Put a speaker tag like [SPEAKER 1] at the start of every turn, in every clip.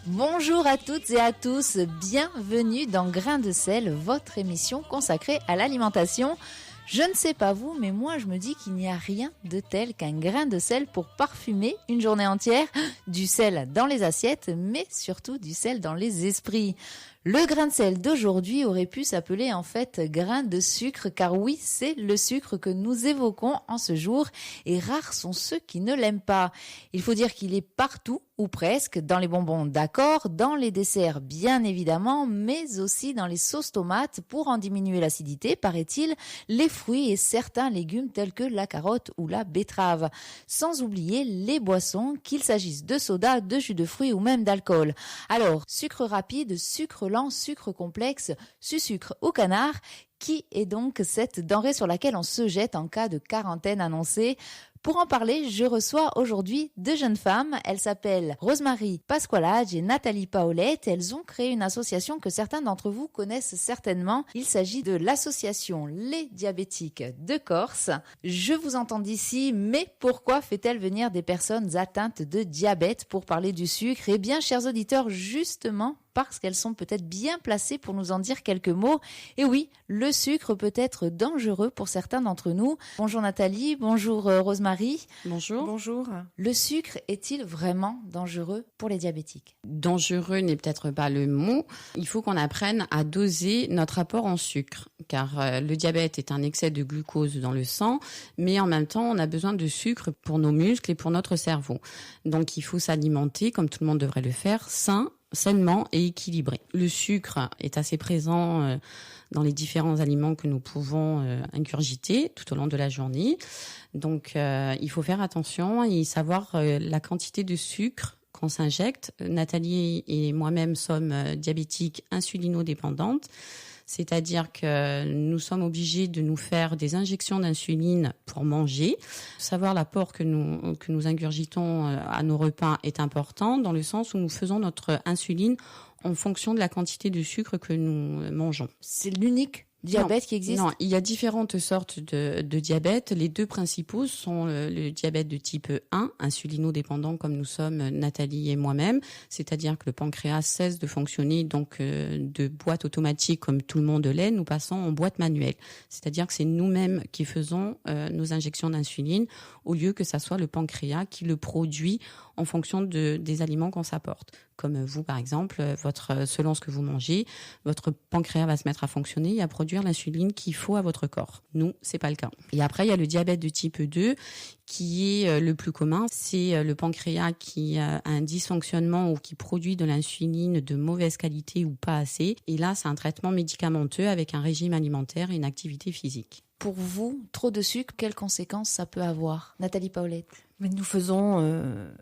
[SPEAKER 1] Bonjour à toutes et à tous, bienvenue dans Grain de sel, votre émission consacrée à l'alimentation. Je ne sais pas vous, mais moi je me dis qu'il n'y a rien de tel qu'un grain de sel pour parfumer une journée entière. Du sel dans les assiettes, mais surtout du sel dans les esprits. Le grain de sel d'aujourd'hui aurait pu s'appeler en fait grain de sucre, car oui, c'est le sucre que nous évoquons en ce jour, et rares sont ceux qui ne l'aiment pas. Il faut dire qu'il est partout, ou presque, dans les bonbons d'accord, dans les desserts bien évidemment, mais aussi dans les sauces tomates pour en diminuer l'acidité, paraît-il, les fruits et certains légumes tels que la carotte ou la betterave. Sans oublier les boissons, qu'il s'agisse de soda, de jus de fruits ou même d'alcool. Alors, sucre rapide, sucre lent, sucre complexe, sucre ou canard, qui est donc cette denrée sur laquelle on se jette en cas de quarantaine annoncée? Pour en parler, je reçois aujourd'hui deux jeunes femmes. Elles s'appellent Rosemary Pasqualage et Nathalie Paolette. Elles ont créé une association que certains d'entre vous connaissent certainement. Il s'agit de l'association Les Diabétiques de Corse. Je vous entends d'ici, mais pourquoi fait-elle venir des personnes atteintes de diabète pour parler du sucre? Eh bien, chers auditeurs, justement, parce qu'elles sont peut-être bien placées pour nous en dire quelques mots. Et oui, le sucre peut être dangereux pour certains d'entre nous. Bonjour Nathalie, bonjour Rosemary.
[SPEAKER 2] Bonjour.
[SPEAKER 3] Bonjour.
[SPEAKER 1] Le sucre est-il vraiment dangereux pour les diabétiques?
[SPEAKER 2] Dangereux n'est peut-être pas le mot. Il faut qu'on apprenne à doser notre apport en sucre, car le diabète est un excès de glucose dans le sang, mais en même temps, on a besoin de sucre pour nos muscles et pour notre cerveau. Donc, il faut s'alimenter, comme tout le monde devrait le faire, sainement et équilibré. Le sucre est assez présent dans les différents aliments que nous pouvons ingurgiter tout au long de la journée. Donc, il faut faire attention et savoir la quantité de sucre qu'on s'injecte. Nathalie et moi-même sommes diabétiques insulinodépendantes. C'est-à-dire que nous sommes obligés de nous faire des injections d'insuline pour manger. Savoir l'apport que nous ingurgitons à nos repas est important dans le sens où nous faisons notre insuline en fonction de la quantité de sucre que nous mangeons.
[SPEAKER 1] C'est l'unique diabète qui existe?
[SPEAKER 2] Non, il y a différentes sortes de diabète. Les deux principaux sont le diabète de type 1, insulinodépendant comme nous sommes Nathalie et moi-même, c'est-à-dire que le pancréas cesse de fonctionner donc de boîte automatique comme tout le monde l'est, nous passons en boîte manuelle. C'est-à-dire que c'est nous-mêmes qui faisons nos injections d'insuline au lieu que ça soit le pancréas qui le produit en fonction des aliments qu'on s'apporte. Comme vous, par exemple, selon ce que vous mangez, votre pancréas va se mettre à fonctionner et à produire l'insuline qu'il faut à votre corps. Nous, c'est pas le cas. Et après, il y a le diabète de type 2 qui est le plus commun. C'est le pancréas qui a un dysfonctionnement ou qui produit de l'insuline de mauvaise qualité ou pas assez. Et là, c'est un traitement médicamenteux avec un régime alimentaire et une activité physique.
[SPEAKER 1] Pour vous, trop de sucre, quelles conséquences ça peut avoir? Nathalie Paolette.
[SPEAKER 3] Mais nous faisons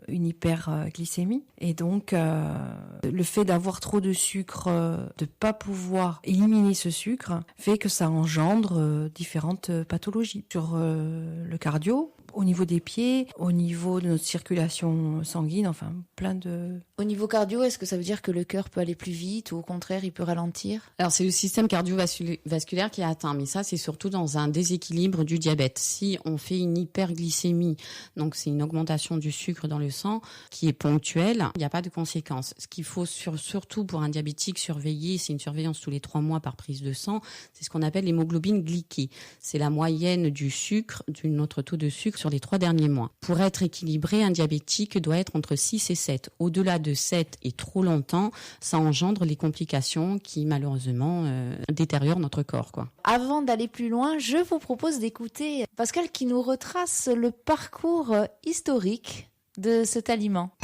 [SPEAKER 3] une hyperglycémie et donc le fait d'avoir trop de sucre, de pas pouvoir éliminer ce sucre, fait que ça engendre différentes pathologies sur le cardio, au niveau des pieds, au niveau de notre circulation sanguine, enfin plein de...
[SPEAKER 1] Au niveau cardio, est-ce que ça veut dire que le cœur peut aller plus vite ou au contraire il peut ralentir?
[SPEAKER 2] Alors c'est le système cardiovasculaire qui est atteint, mais ça c'est surtout dans un déséquilibre du diabète. Si on fait une hyperglycémie, donc c'est une augmentation du sucre dans le sang qui est ponctuelle, il n'y a pas de conséquences. Ce qu'il faut surtout pour un diabétique surveiller, c'est une surveillance tous les 3 mois par prise de sang, c'est ce qu'on appelle l'hémoglobine glyquée. C'est la moyenne du sucre, de notre taux de sucre sur les 3 derniers mois. Pour être équilibré, un diabétique doit être entre 6 et 7. Au-delà de 7 et trop longtemps, ça engendre les complications qui malheureusement détériorent notre corps, quoi.
[SPEAKER 1] Avant d'aller plus loin, je vous propose d'écouter Pascal qui nous retrace le parcours historique de cet aliment.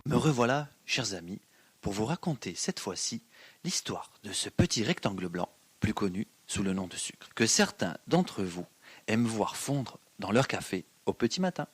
[SPEAKER 4] Me revoilà, chers amis, pour vous raconter cette fois-ci l'histoire de ce petit rectangle blanc, plus connu sous le nom de sucre, que certains d'entre vous aiment voir fondre dans leur café au petit matin.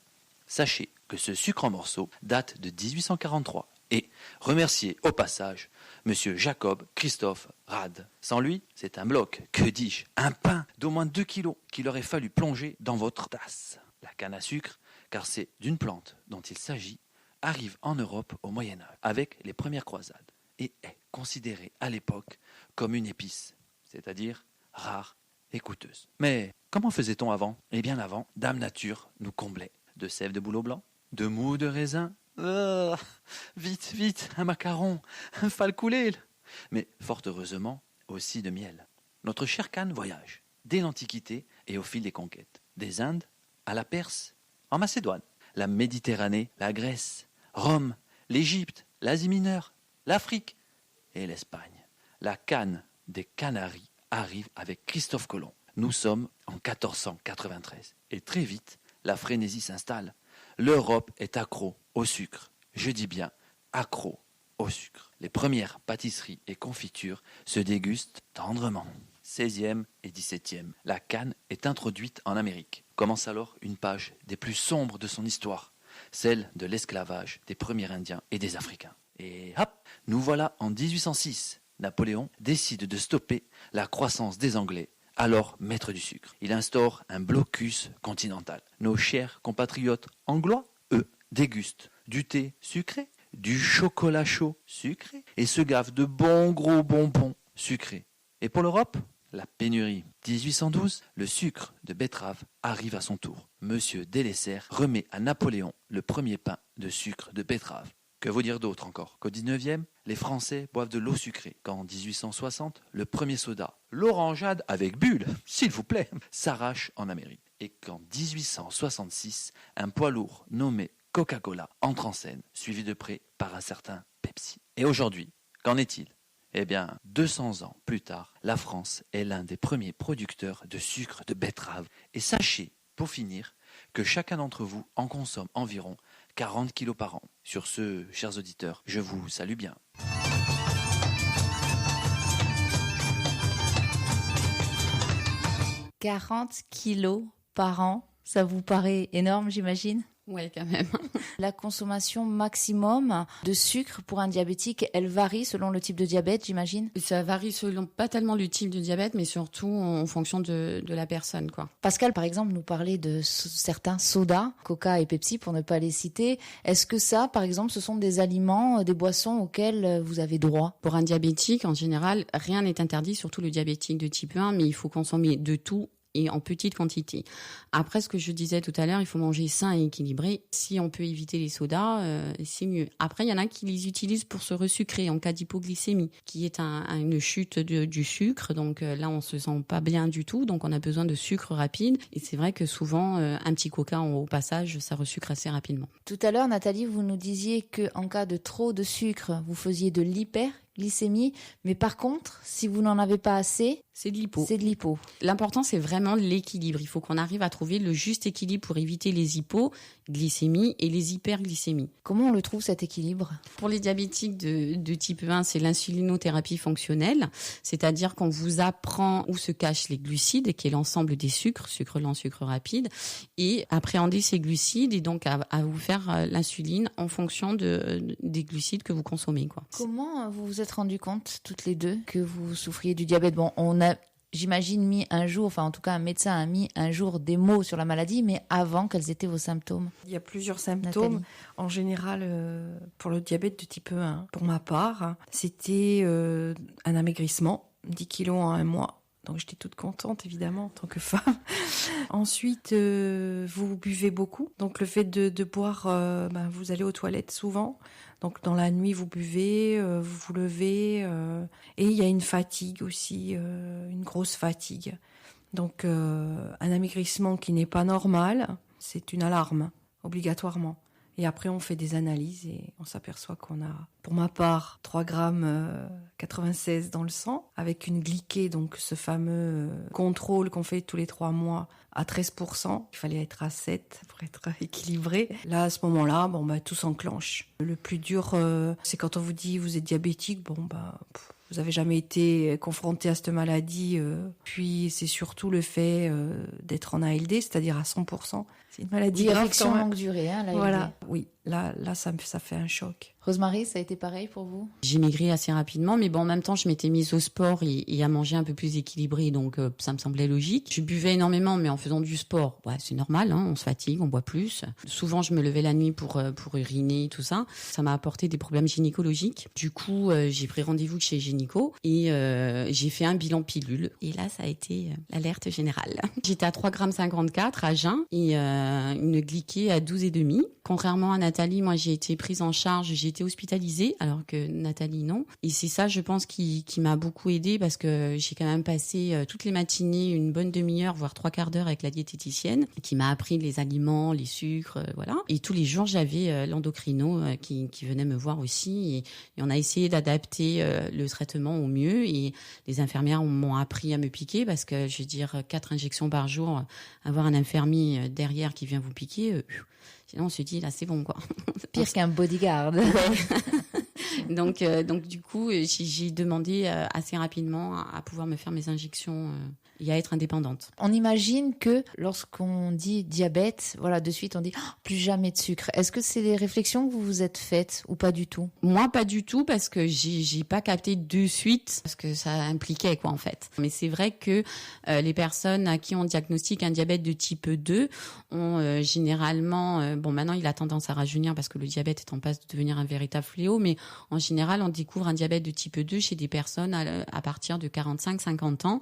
[SPEAKER 4] Sachez que ce sucre en morceaux date de 1843 et remerciez au passage Monsieur Jacob Christophe Rad. Sans lui, c'est un bloc, que dis-je, un pain d'au moins 2 kilos qu'il aurait fallu plonger dans votre tasse. La canne à sucre, car c'est d'une plante dont il s'agit, arrive en Europe au Moyen-Âge avec les premières croisades et est considérée à l'époque comme une épice, c'est-à-dire rare et coûteuse. Mais Comment faisait-on avant ? Eh bien avant, Dame Nature nous comblait de sève de bouleau blanc, de mou de raisin. Vite, vite, un macaron, un falcoulé. Mais fort heureusement, aussi de miel. Notre cher Khan voyage, dès l'Antiquité et au fil des conquêtes. Des Indes à la Perse, en Macédoine, la Méditerranée, la Grèce, Rome, l'Égypte, l'Asie mineure, l'Afrique et l'Espagne. La Canne des Canaries arrive avec Christophe Colomb. Nous sommes en 1493 et très vite, la frénésie s'installe. L'Europe est accro au sucre. Je dis bien accro au sucre. Les premières pâtisseries et confitures se dégustent tendrement. 16e et 17e, la canne est introduite en Amérique. Commence alors une page des plus sombres de son histoire, celle de l'esclavage des premiers Indiens et des Africains. Et hop, nous voilà en 1806. Napoléon décide de stopper la croissance des Anglais, alors maître du sucre. Il instaure un blocus continental. Nos chers compatriotes anglois, eux, dégustent du thé sucré, du chocolat chaud sucré et se gavent de bons gros bonbons sucrés. Et pour l'Europe, la pénurie. 1812, le sucre de betterave arrive à son tour. Monsieur Delessert remet à Napoléon le premier pain de sucre de betterave. Que vous dire d'autre encore ? Qu'au 19e, les Français boivent de l'eau sucrée. Qu'en 1860, le premier soda, l'orangeade avec bulle, s'il vous plaît, s'arrache en Amérique. Et qu'en 1866, un poids lourd nommé Coca-Cola entre en scène, suivi de près par un certain Pepsi. Et aujourd'hui, qu'en est-il ? Eh bien, 200 ans plus tard, la France est l'un des premiers producteurs de sucre de betterave. Et sachez, pour finir, que chacun d'entre vous en consomme environ 40 kilos par an. Sur ce, chers auditeurs, je vous salue bien. «
[SPEAKER 1] 40 kilos par an, ça vous paraît énorme, j'imagine ?
[SPEAKER 2] Oui, quand même.
[SPEAKER 1] La consommation maximum de sucre pour un diabétique, elle varie selon le type de diabète, j'imagine ?
[SPEAKER 2] Ça varie selon pas tellement le type de diabète, mais surtout en fonction de la personne, quoi.
[SPEAKER 1] Pascal, par exemple, nous parlait de certains sodas, Coca et Pepsi, pour ne pas les citer. Est-ce que ça, par exemple, ce sont des aliments, des boissons auxquelles vous avez droit ?
[SPEAKER 2] Pour un diabétique, en général, rien n'est interdit, surtout le diabétique de type 1, mais il faut consommer de tout et en petite quantité. Après, ce que je disais tout à l'heure, il faut manger sain et équilibré. Si on peut éviter les sodas, c'est mieux. Après, il y en a qui les utilisent pour se resucrer en cas d'hypoglycémie, qui est une chute du sucre. Donc là, on se sent pas bien du tout. Donc on a besoin de sucre rapide. Et c'est vrai que souvent, un petit coca au passage, ça resucre assez rapidement.
[SPEAKER 1] Tout à l'heure, Nathalie, vous nous disiez qu'en cas de trop de sucre, vous faisiez de l'hyperglycémie. Mais par contre, si vous n'en avez pas assez,
[SPEAKER 2] c'est de l'hypo.
[SPEAKER 1] C'est de l'hypo.
[SPEAKER 2] L'important, c'est vraiment l'équilibre. Il faut qu'on arrive à trouver le juste équilibre pour éviter les hypoglycémies et les hyperglycémies.
[SPEAKER 1] Comment on le trouve, cet équilibre ?
[SPEAKER 2] Pour les diabétiques de type 1, c'est l'insulinothérapie fonctionnelle. C'est-à-dire qu'on vous apprend où se cachent les glucides, qui est l'ensemble des sucres, sucre lent, sucre rapide, et appréhender ces glucides et donc à vous faire l'insuline en fonction des glucides que vous consommez, quoi.
[SPEAKER 1] Comment vous vous êtes rendu compte, toutes les deux, que vous souffriez du diabète ? Bon, j'imagine, mis un jour, enfin en tout cas un médecin a mis un jour des mots sur la maladie, mais avant, quels étaient vos symptômes ?
[SPEAKER 3] Il y a plusieurs symptômes.
[SPEAKER 1] Nathalie.
[SPEAKER 3] En général, pour le diabète de type 1, pour ma part, c'était un amaigrissement, 10 kilos en un mois. Donc j'étais toute contente, évidemment, en tant que femme. Ensuite, vous buvez beaucoup. Donc le fait de boire, vous allez aux toilettes souvent. Donc dans la nuit, vous buvez, vous vous levez. Et il y a une fatigue aussi, une grosse fatigue. Donc un amaigrissement qui n'est pas normal, c'est une alarme, obligatoirement. Et après, on fait des analyses et on s'aperçoit qu'on a, pour ma part, 3 grammes 96 dans le sang, avec une glyquée, donc ce fameux contrôle qu'on fait tous les 3 mois, à 13%. Il fallait être à 7 pour être équilibré. Là, à ce moment-là, tout s'enclenche. Le plus dur, c'est quand on vous dit vous êtes diabétique, vous n'avez jamais été confronté à cette maladie. Puis c'est surtout le fait d'être en ALD, c'est-à-dire à 100%. C'est une maladie
[SPEAKER 1] Oui,
[SPEAKER 3] grave
[SPEAKER 1] affection
[SPEAKER 3] quand même.
[SPEAKER 1] longue durée, hein, l'ALD.
[SPEAKER 3] Voilà, oui, là ça fait un choc.
[SPEAKER 1] Rosemary, ça a été pareil pour vous?
[SPEAKER 2] J'ai maigri assez rapidement, mais bon, en même temps, je m'étais mise au sport et à manger un peu plus équilibré, donc ça me semblait logique. Je buvais énormément, mais en faisant du sport, c'est normal, hein, on se fatigue, on boit plus. Souvent, je me levais la nuit pour uriner, tout ça. Ça m'a apporté des problèmes gynécologiques. Du coup, j'ai pris rendez-vous chez gynéco et j'ai fait un bilan pilule. Et là, ça a été l'alerte générale. J'étais à 3,54 g à jeun et une glyquée à 12,5. Contrairement à Nathalie, moi, j'ai été prise en charge, j'ai été hospitalisée, alors que Nathalie, non. Et c'est ça, je pense, qui m'a beaucoup aidée parce que j'ai quand même passé toutes les matinées une bonne demi-heure, voire 3/4 d'heure avec la diététicienne, qui m'a appris les aliments, les sucres, voilà. Et tous les jours, j'avais l'endocrino qui venait me voir aussi. Et on a essayé d'adapter le traitement au mieux. Et les infirmières m'ont appris à me piquer parce que, je veux dire, 4 injections par jour, avoir un infirmier derrière qui vient vous piquer... Sinon, on se dit, là, c'est bon, quoi.
[SPEAKER 1] Pire qu'un bodyguard.
[SPEAKER 2] Ouais. Donc, du coup, j'ai demandé assez rapidement à pouvoir me faire mes injections et à être indépendante.
[SPEAKER 1] On imagine que lorsqu'on dit diabète, voilà, de suite, on dit plus jamais de sucre. Est-ce que c'est des réflexions que vous vous êtes faites ou pas du tout?
[SPEAKER 2] Moi, pas du tout, parce que j'ai pas capté de suite ce que ça impliquait, quoi, en fait. Mais c'est vrai que les personnes à qui on diagnostique un diabète de type 2 ont généralement... bon, maintenant, il a tendance à rajeunir parce que le diabète est en passe de devenir un véritable fléau, mais en général, on découvre un diabète de type 2 chez des personnes à partir de 45-50 ans.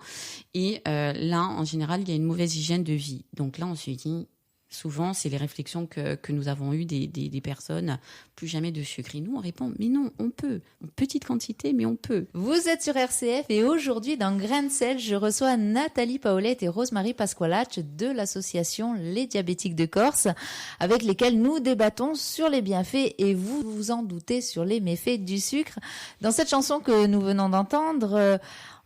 [SPEAKER 2] Et là, en général, il y a une mauvaise hygiène de vie. Donc là, on se dit... Souvent, c'est les réflexions que nous avons eues des personnes, plus jamais de sucre. Et nous, on répond, mais non, on peut. En petite quantité, mais on peut.
[SPEAKER 1] Vous êtes sur RCF et aujourd'hui, dans Grain de sel, je reçois Nathalie Paolette et Rosemary Pasqualach de l'association Les Diabétiques de Corse, avec lesquelles nous débattons sur les bienfaits et vous vous en doutez sur les méfaits du sucre. Dans cette chanson que nous venons d'entendre,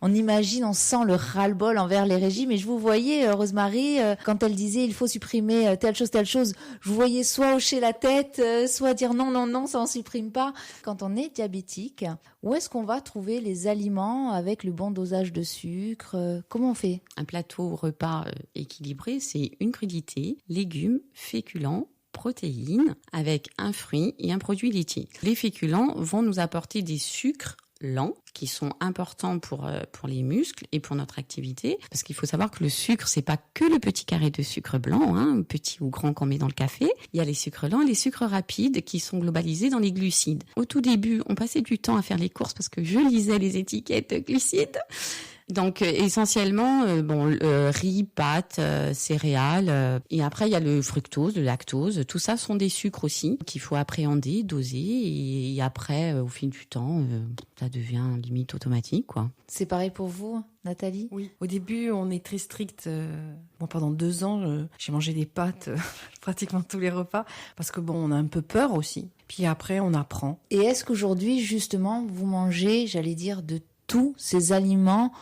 [SPEAKER 1] on imagine, on sent le ras-le-bol envers les régimes. Et je vous voyais, Rosemary, quand elle disait il faut supprimer telle chose, je vous voyais soit hocher la tête, soit dire non, ça on supprime pas. Quand on est diabétique, où est-ce qu'on va trouver les aliments avec le bon dosage de sucre? Comment on fait?
[SPEAKER 2] Un plateau repas équilibré, c'est une crudité, légumes, féculents, protéines, avec un fruit et un produit laitier. Les féculents vont nous apporter des sucres lents qui sont importants pour les muscles et pour notre activité, parce qu'il faut savoir que le sucre, c'est pas que le petit carré de sucre blanc, hein, petit ou grand qu'on met dans le café. Il y a les sucres lents et les sucres rapides qui sont globalisés dans les glucides. Au tout début, on passait du temps à faire les courses parce que je lisais les étiquettes glucides. Donc essentiellement, riz, pâtes, céréales. Et après, il y a le fructose, le lactose. Tout ça sont des sucres aussi qu'il faut appréhender, doser. Et après, au fil du temps, ça devient limite automatique, quoi.
[SPEAKER 1] C'est pareil pour vous, Nathalie?
[SPEAKER 3] Oui. Au début, on est très strict. Moi, pendant 2 ans, j'ai mangé des pâtes pratiquement tous les repas parce que on a un peu peur aussi. Puis après, on apprend.
[SPEAKER 1] Et est-ce qu'aujourd'hui, justement, vous mangez, j'allais dire, de tous ces aliments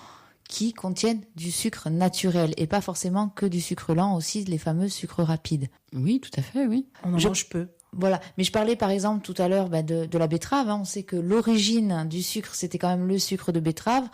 [SPEAKER 1] qui contiennent du sucre naturel et pas forcément que du sucre lent, aussi les fameux sucres rapides?
[SPEAKER 2] Oui, tout à fait, oui.
[SPEAKER 3] On en mange peu.
[SPEAKER 1] Voilà, mais je parlais par exemple tout à l'heure de la betterave, hein. On sait que l'origine du sucre, c'était quand même le sucre de betterave.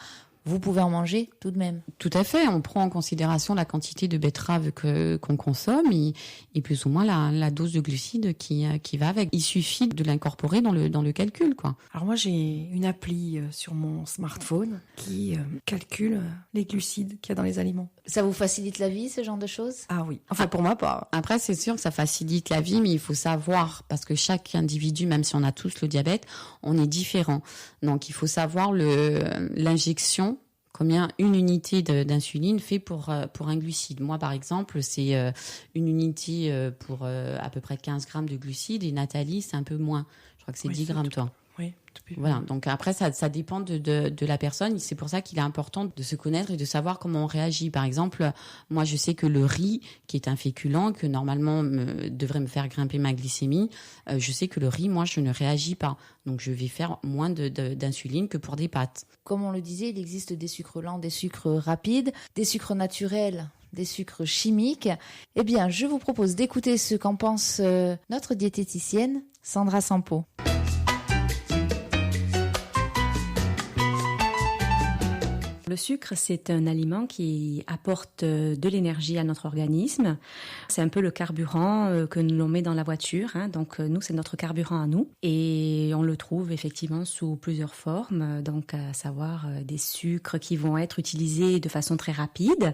[SPEAKER 1] Vous pouvez en manger tout de même.
[SPEAKER 2] Tout à fait, on prend en considération la quantité de betterave qu'on consomme et plus ou moins la dose de glucides qui va avec. Il suffit de l'incorporer dans le calcul, quoi.
[SPEAKER 3] Alors moi, j'ai une appli sur mon smartphone qui calcule les glucides qu'il y a dans les aliments.
[SPEAKER 1] Ça vous facilite la vie, ce genre de choses?
[SPEAKER 3] Ah oui, enfin pour ma part.
[SPEAKER 2] Après, c'est sûr que ça facilite la vie, mais il faut savoir, parce que chaque individu, même si on a tous le diabète, on est différent. Donc il faut savoir l'injection, combien une unité d'insuline fait pour un glucide. Moi, par exemple, c'est une unité pour à peu près 15 grammes de glucides, et Nathalie, c'est un peu moins. Je crois que c'est 10 grammes, toi.
[SPEAKER 3] Oui.
[SPEAKER 2] Voilà, donc après ça dépend de la personne. C'est pour ça qu'il est important de se connaître et de savoir comment on réagit. Par exemple, moi je sais que le riz, qui est un féculent, que normalement devrait me faire grimper ma glycémie, je sais que le riz, moi je ne réagis pas. Donc je vais faire moins d'insuline que pour des pâtes.
[SPEAKER 1] Comme on le disait, il existe des sucres lents, des sucres rapides, des sucres naturels, des sucres chimiques. Eh bien, je vous propose d'écouter ce qu'en pense notre diététicienne, Sandra Sampo.
[SPEAKER 5] Le sucre, c'est un aliment qui apporte de l'énergie à notre organisme. C'est un peu le carburant que l'on met dans la voiture. Donc nous, c'est notre carburant à nous. Et on le trouve effectivement sous plusieurs formes. Donc à savoir des sucres qui vont être utilisés de façon très rapide.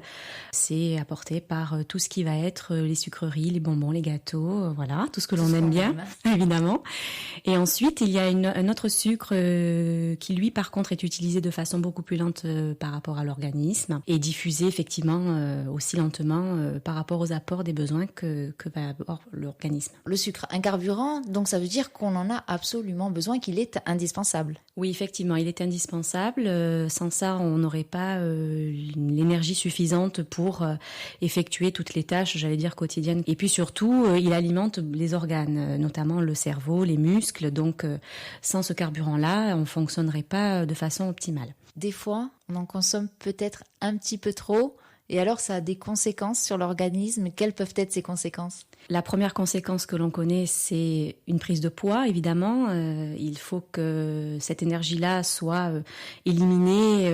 [SPEAKER 5] C'est apporté par tout ce qui va être les sucreries, les bonbons, les gâteaux, voilà, tout ce que l'on aime bien, évidemment. Et ensuite, il y a un autre sucre qui, lui, par contre, est utilisé de façon beaucoup plus lente par rapport à l'organisme et diffusé effectivement aussi lentement par rapport aux apports des besoins que va avoir l'organisme.
[SPEAKER 1] Le sucre, un carburant, donc ça veut dire qu'on en a absolument besoin, qu'il est indispensable.
[SPEAKER 5] Oui, effectivement, il est indispensable. Sans ça, on n'aurait pas l'énergie suffisante pour effectuer toutes les tâches, j'allais dire, quotidiennes. Et puis surtout, il alimente les organes, notamment le cerveau, les muscles. Donc, sans ce carburant-là, on ne fonctionnerait pas de façon optimale.
[SPEAKER 1] Des fois, on en consomme peut-être un petit peu trop, et alors ça a des conséquences sur l'organisme. Quelles peuvent être ces conséquences ?
[SPEAKER 5] La première conséquence que l'on connaît, c'est une prise de poids, évidemment. Il faut que cette énergie-là soit éliminée,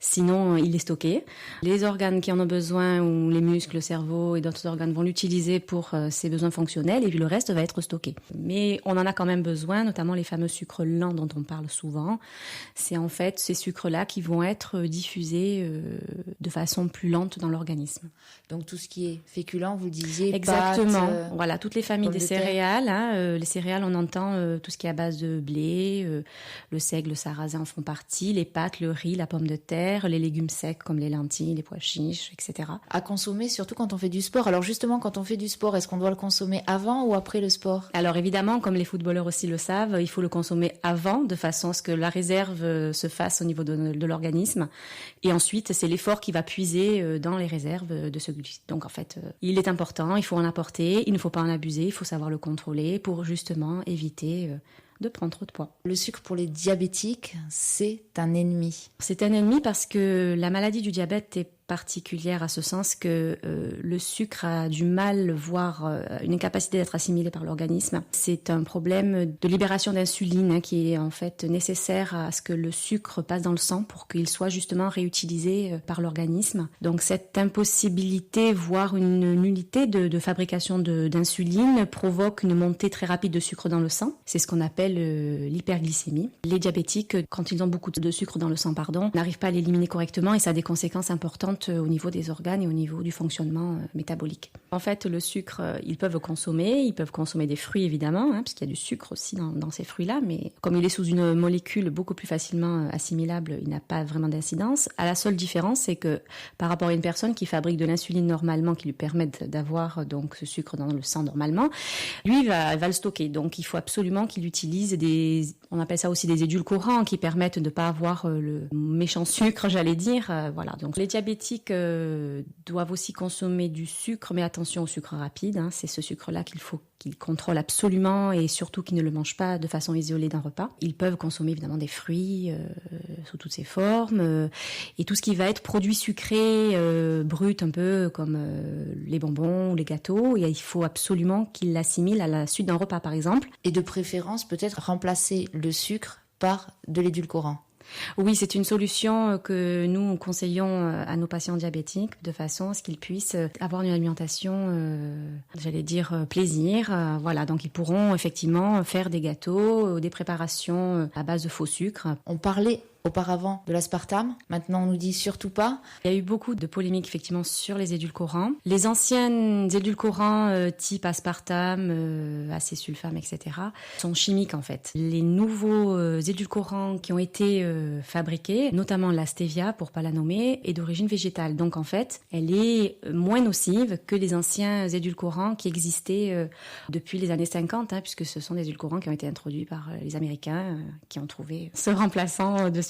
[SPEAKER 5] sinon il est stocké. Les organes qui en ont besoin, ou les muscles, le cerveau et d'autres organes vont l'utiliser pour ses besoins fonctionnels, et puis le reste va être stocké. Mais on en a quand même besoin, notamment les fameux sucres lents dont on parle souvent. C'est en fait ces sucres-là qui vont être diffusés de façon plus lente dans l'organisme.
[SPEAKER 1] Donc tout ce qui est féculent, vous disiez,
[SPEAKER 5] exactement.
[SPEAKER 1] Pâtes,
[SPEAKER 5] voilà, toutes les familles des céréales. Les céréales, on entend tout ce qui est à base de blé, le seigle, le sarrasin en font partie, les pâtes, le riz, la pomme de terre, les légumes secs comme les lentilles, les pois chiches, etc.
[SPEAKER 1] À consommer surtout quand on fait du sport. Alors justement, quand on fait du sport, est-ce qu'on doit le consommer avant ou après le sport ?
[SPEAKER 5] Alors évidemment, comme les footballeurs aussi le savent, il faut le consommer avant, de façon à ce que la réserve se fasse au niveau de l'organisme. Et ensuite, c'est l'effort qui va puiser dans les réserves de ce glucide. Donc en fait, il est important, il faut en apporter, il ne faut pas en abuser, il faut savoir le contrôler pour justement éviter de prendre trop de poids.
[SPEAKER 1] Le sucre pour les diabétiques, c'est un ennemi.
[SPEAKER 5] C'est un ennemi parce que la maladie du diabète est particulière à ce sens que le sucre a du mal, voire une incapacité d'être assimilé par l'organisme. C'est un problème de libération d'insuline qui est en fait nécessaire à ce que le sucre passe dans le sang pour qu'il soit justement réutilisé par l'organisme. Donc cette impossibilité, voire une nullité de fabrication d'insuline provoque une montée très rapide de sucre dans le sang. C'est ce qu'on appelle l'hyperglycémie. Les diabétiques, quand ils ont beaucoup de sucre dans le sang, n'arrivent pas à l'éliminer correctement et ça a des conséquences importantes au niveau des organes et au niveau du fonctionnement métabolique. En fait, le sucre, ils peuvent consommer des fruits évidemment, parce qu'il y a du sucre aussi dans ces fruits-là, mais comme il est sous une molécule beaucoup plus facilement assimilable, il n'a pas vraiment d'incidence. La seule différence, c'est que par rapport à une personne qui fabrique de l'insuline normalement, qui lui permet d'avoir donc ce sucre dans le sang normalement, lui va le stocker. Donc il faut absolument qu'il utilise on appelle ça aussi des édulcorants qui permettent de ne pas avoir le méchant sucre, j'allais dire. Voilà. Donc les diabétiques doivent aussi consommer du sucre, mais attention au sucre rapide. C'est ce sucre-là qu'il faut qu'ils contrôlent absolument et surtout qu'ils ne le mangent pas de façon isolée d'un repas. Ils peuvent consommer évidemment des fruits sous toutes ces formes et tout ce qui va être produit sucré, brut, un peu comme les bonbons ou les gâteaux. Et il faut absolument qu'ils l'assimilent à la suite d'un repas, par exemple.
[SPEAKER 1] Et de préférence, peut-être remplacer le sucre par de l'édulcorant.
[SPEAKER 5] Oui, c'est une solution que nous conseillons à nos patients diabétiques de façon à ce qu'ils puissent avoir une alimentation, j'allais dire plaisir. Voilà, donc ils pourront effectivement faire des gâteaux, des préparations à base de faux sucre.
[SPEAKER 1] On parlait auparavant de l'aspartame, maintenant on nous dit surtout pas.
[SPEAKER 5] Il y a eu beaucoup de polémiques effectivement sur les édulcorants. Les anciens édulcorants type aspartame, acésulfame, etc. sont chimiques en fait. Les nouveaux édulcorants qui ont été fabriqués, notamment la stevia pour pas la nommer, est d'origine végétale. Donc en fait, elle est moins nocive que les anciens édulcorants qui existaient depuis les années 50, puisque ce sont des édulcorants qui ont été introduits par les Américains qui ont trouvé ce remplaçant de sucre.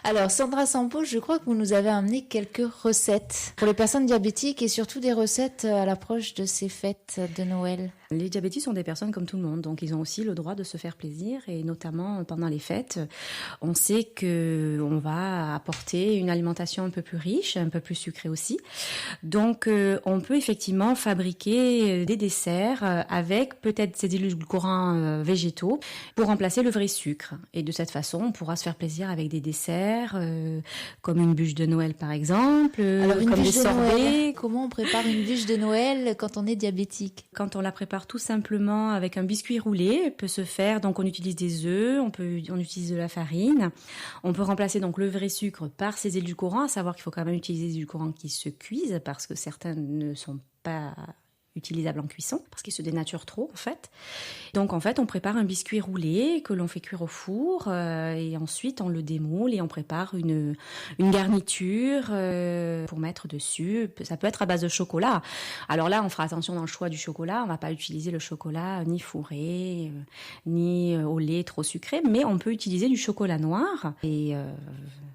[SPEAKER 1] Alors Sandra Sampo, je crois que vous nous avez amené quelques recettes pour les personnes diabétiques et surtout des recettes à l'approche de ces fêtes de Noël.
[SPEAKER 5] Les diabétiques sont des personnes comme tout le monde, donc ils ont aussi le droit de se faire plaisir et notamment pendant les fêtes, on sait qu'on va apporter une alimentation un peu plus riche, un peu plus sucrée aussi. Donc on peut effectivement fabriquer des desserts avec peut-être ces édulcorants végétaux pour remplacer le vrai sucre. Et de cette façon, on pourra se faire plaisir avec des desserts, comme une bûche de Noël par exemple,
[SPEAKER 1] Alors une
[SPEAKER 5] comme des
[SPEAKER 1] bûche de
[SPEAKER 5] sorbets.
[SPEAKER 1] Noël, comment on prépare une bûche de Noël quand on est diabétique?
[SPEAKER 5] Quand on la prépare tout simplement avec un biscuit roulé, elle peut se faire, donc on utilise des œufs, on utilise de la farine, on peut remplacer donc le vrai sucre par ces édulcorants, à savoir qu'il faut quand même utiliser des édulcorants qui se cuisent parce que certains ne sont pas utilisable en cuisson parce qu'il se dénature trop en fait. Donc en fait on prépare un biscuit roulé que l'on fait cuire au four et ensuite on le démoule et on prépare une garniture pour mettre dessus. Ça peut être à base de chocolat. Alors là on fera attention dans le choix du chocolat, on va pas utiliser le chocolat ni fourré ni au lait trop sucré, mais on peut utiliser du chocolat noir et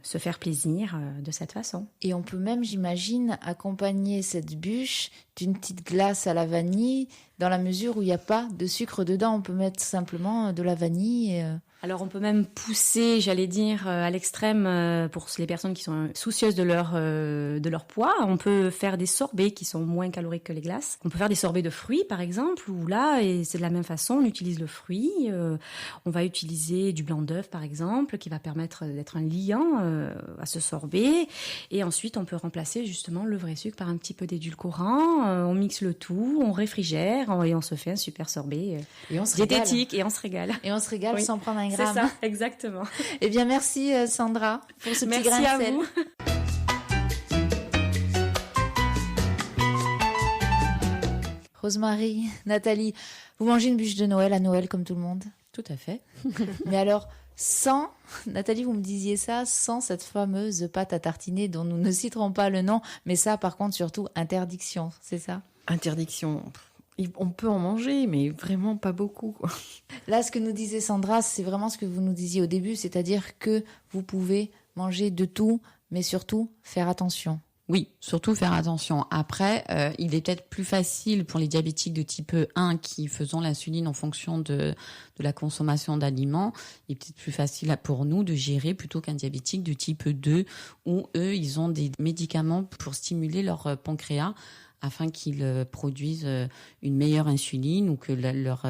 [SPEAKER 5] se faire plaisir de cette façon.
[SPEAKER 1] Et on peut même, j'imagine, accompagner cette bûche d'une petite glace à la vanille, dans la mesure où il n'y a pas de sucre dedans. On peut mettre simplement de la vanille.
[SPEAKER 5] Alors on peut même pousser, j'allais dire, à l'extrême pour les personnes qui sont soucieuses de leur poids. On peut faire des sorbets qui sont moins caloriques que les glaces. On peut faire des sorbets de fruits par exemple, où là, et c'est de la même façon, on utilise le fruit. On va utiliser du blanc d'œuf par exemple, qui va permettre d'être un liant à ce sorbet. Et ensuite on peut remplacer justement le vrai sucre par un petit peu d'édulcorant. On mixe le tout, on réfrigère et on se fait un super sorbet
[SPEAKER 1] Et on se
[SPEAKER 5] diététique
[SPEAKER 1] régale.
[SPEAKER 5] et on se régale.
[SPEAKER 1] Et on se régale
[SPEAKER 5] Oui.
[SPEAKER 1] sans prendre un
[SPEAKER 5] C'est
[SPEAKER 1] gramme.
[SPEAKER 5] ça, exactement.
[SPEAKER 1] Eh bien, merci Sandra pour ce petit
[SPEAKER 5] Merci
[SPEAKER 1] grain de
[SPEAKER 5] à
[SPEAKER 1] sel.
[SPEAKER 5] vous.
[SPEAKER 1] Rosemary, Nathalie, vous mangez une bûche de Noël à Noël comme tout le monde.
[SPEAKER 2] Tout à fait.
[SPEAKER 1] Mais alors, sans, Nathalie, vous me disiez ça, sans cette fameuse pâte à tartiner dont nous ne citerons pas le nom, mais ça, par contre, surtout, interdiction, c'est ça?
[SPEAKER 3] Interdiction. On peut en manger, mais vraiment pas beaucoup, quoi.
[SPEAKER 1] Là, ce que nous disait Sandra, c'est vraiment ce que vous nous disiez au début, c'est-à-dire que vous pouvez manger de tout, mais surtout faire attention.
[SPEAKER 2] Oui, surtout faire attention. Après, il est peut-être plus facile pour les diabétiques de type 1 qui faisons l'insuline en fonction de la consommation d'aliments. Il est peut-être plus facile pour nous de gérer plutôt qu'un diabétique de type 2 où eux, ils ont des médicaments pour stimuler leur pancréas afin qu'ils produisent une meilleure insuline ou que leur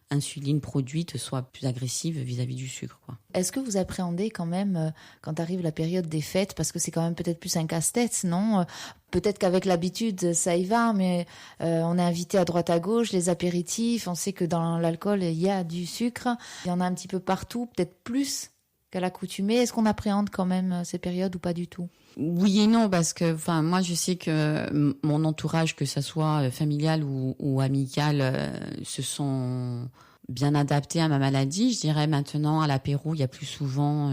[SPEAKER 2] insuline produite soit plus agressive vis-à-vis du sucre, quoi.
[SPEAKER 1] Est-ce que vous appréhendez quand même, quand arrive la période des fêtes, parce que c'est quand même peut-être plus un casse-tête, non? Peut-être qu'avec l'habitude, ça y va, mais on est invité à droite à gauche, les apéritifs, on sait que dans l'alcool, il y a du sucre, il y en a un petit peu partout, peut-être plus qu'à l'accoutumée. Est-ce qu'on appréhende quand même ces périodes ou pas du tout?
[SPEAKER 2] Oui et non, parce que moi je sais que mon entourage, que ça soit familial ou amical, se sont bien adaptés à ma maladie. Je dirais maintenant à l'apéro, il y a plus souvent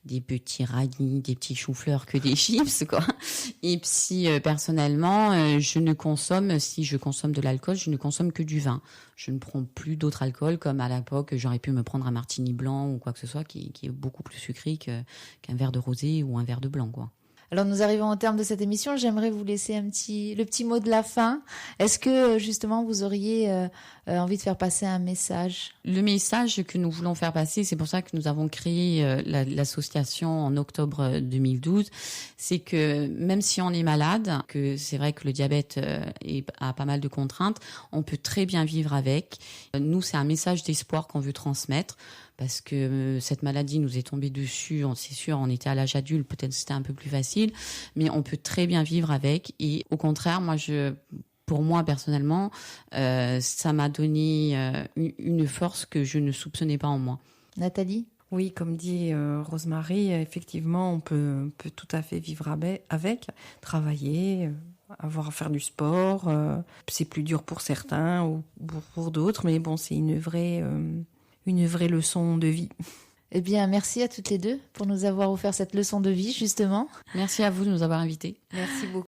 [SPEAKER 2] des petits radis, des petits choux-fleurs que des chips, quoi. Et puis personnellement, si je consomme de l'alcool, je ne consomme que du vin. Je ne prends plus d'autres alcools comme à l'époque j'aurais pu me prendre un martini blanc ou quoi que ce soit qui est beaucoup plus sucré qu'un verre de rosé ou un verre de blanc, quoi.
[SPEAKER 1] Alors nous arrivons au terme de cette émission. J'aimerais vous laisser le petit mot de la fin. Est-ce que justement vous auriez envie de faire passer un message?
[SPEAKER 2] Le message que nous voulons faire passer, c'est pour ça que nous avons créé l'association en octobre 2012, c'est que même si on est malade, que c'est vrai que le diabète a pas mal de contraintes, on peut très bien vivre avec. Nous, c'est un message d'espoir qu'on veut transmettre. Parce que cette maladie nous est tombée dessus, c'est sûr, on était à l'âge adulte, peut-être c'était un peu plus facile, mais on peut très bien vivre avec. Et au contraire, pour moi personnellement, ça m'a donné une force que je ne soupçonnais pas en moi.
[SPEAKER 1] Nathalie?
[SPEAKER 3] Oui, comme dit Rosemary, effectivement, on peut tout à fait vivre avec, travailler, avoir à faire du sport. C'est plus dur pour certains ou pour d'autres, mais bon, c'est une vraie leçon de vie.
[SPEAKER 1] Eh bien, merci à toutes les deux pour nous avoir offert cette leçon de vie, justement.
[SPEAKER 2] Merci à vous de nous avoir invités.
[SPEAKER 1] Merci beaucoup.